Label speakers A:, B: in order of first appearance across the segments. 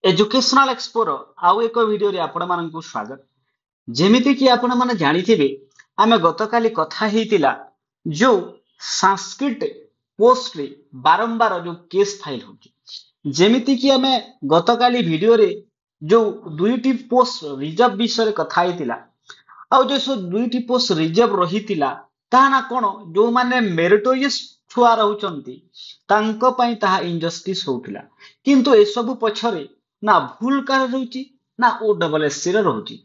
A: Educational एक्सपोर आउ एक video रे आपण मानकु स्वागत। जेमिति कि आपण माने जानिथिबे आमे गतकाली कथा हेतिला जो संस्कृत पोस्ट रे बारंबार जो केस फाइल होची। जेमिति कि आमे गतकाली वीडियो रे जो दुईटी पोस्ट रिजर्व विषय रे कथा हेतिला आउ जो सो दुईटी पोस्ट रिजर्व रहितिला ताना कोन जो माने मेरिटोरियस छुआ रहउचंती तांको पई ताहा इनजस्टिस होउतिला। किंतु ए सब पछरे ना भूल कार रहउची ना ओ डबल एस सी रे रहउची।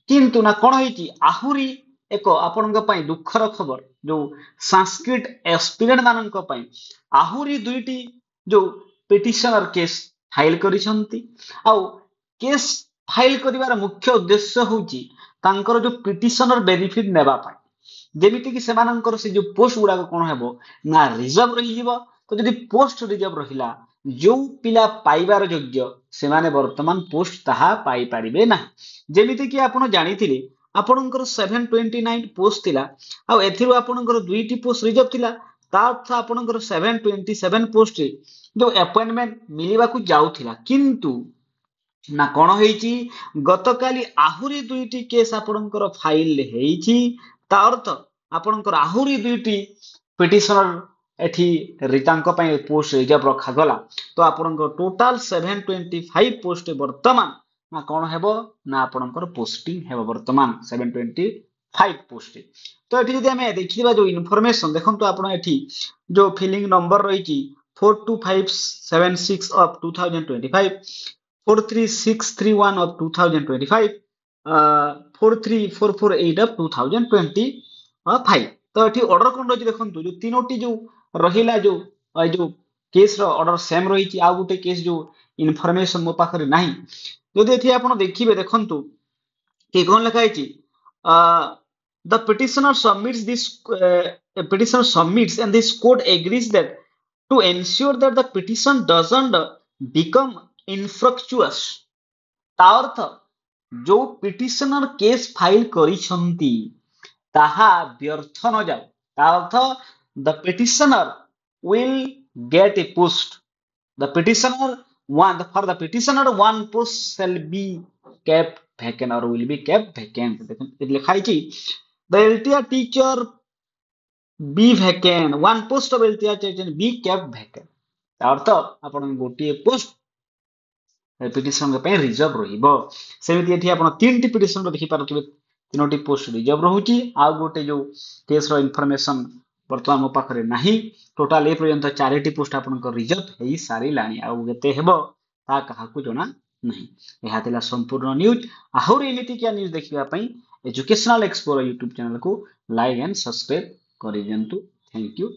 A: किंतु ना कोन हेची आहुरी एक आपनक पई दुखर खबर जो संस्कृत एस्पिरेंट मानक पई आहुरी दुईटी जो पिटिशनर केस फाइल करिसंती आउ केस फाइल करिवार मुख्य उद्देश्य होची तांकर जो पिटिशनर बेनिफिट नेबा पाई। जेमिति कि सेमानंकर से जो पोस्ट गुडा कोन हेबो ना रिजर्व रही जीवो। तो जदि पोस्ट रिजर्व रहिला जो पिला पाइबार योग्य सेमाने वर्तमान पोस्ट ताहा पाई पारिबे ना। जेमिति कि आपण जानिथिले आपणकर 729 पोस्ट थिला आ एथिरो आपणकर दुईटी पोस्ट रिजर्व थिला ता अर्थ आपणकर 727 पोस्ट रे जो अपॉइंटमेंट मिलिबा को जाउथिला। किंतु ना कोन हेची गतकाली आहुरी दुईटी केस आपणकर फाइल हेची ता अर्थ आपणकर आहुरी दुईटी पिटिशनर एठी रितांक पई पोस्ट रिजर्व रखा गला। तो आपणकर टोटल 725 पोस्ट वर्तमान ना कोन हेबो ना आपणकर पोस्टिंग हेबो वर्तमान 725 पोस्ट। तो एठी जदि हमें देखिबा जो इन्फॉर्मेशन देखंतु आपण एठी जो filling number रहिची 42576 of 2025 43631 of 2025 43448 of 2025। तो एठी ऑर्डर कोन रही देखंतु जो तीनोटी जो रहिला जो केस रो ऑर्डर सेम रही आ गुटे केस जो इन्फॉर्मेशन मो पाखरे नाही। जदि एठी आपण देखिबे देखंतु कि कोन लिखा हैची the petitioner submits this petitioner submits and this court agrees that to ensure that the petition doesn't become infructuous। ता अर्थ जो पिटिशनर केस फाइल करिसंती ताहा व्यर्थ न जाऊ। ता अर्थ the petitioner will get a post। The petitioner for the petitioner one post shall be kept vacant or will be kept vacant। देखो लिखा है the LTR teacher be vacant one post of LTR teacher be kept vacant। अर्थ आपण गोटे post petition पे reserve रहिबो। सेमिति एठी आपण तीनटी petition देखि पारथिबे तीनोटी पोस्ट रिजर्व रहूची आ गोटे जो केस रो इन्फॉर्मेशन वर्तमान मो पाखरे नाही। टोटल ए पर्यंत चारिटी पोस्ट आपण को रिजर्व हेई सारी लाणी आ गते हेबो ता कहा को जणा नाही। एहा तिला संपूर्ण न्यूज। आहुर एमिति क्या न्यूज देखिबा पई एजुकेशनल एक्सप्लोरर YouTube चैनल को लाइक एंड सब्सक्राइब करि दियंतु। Thank you.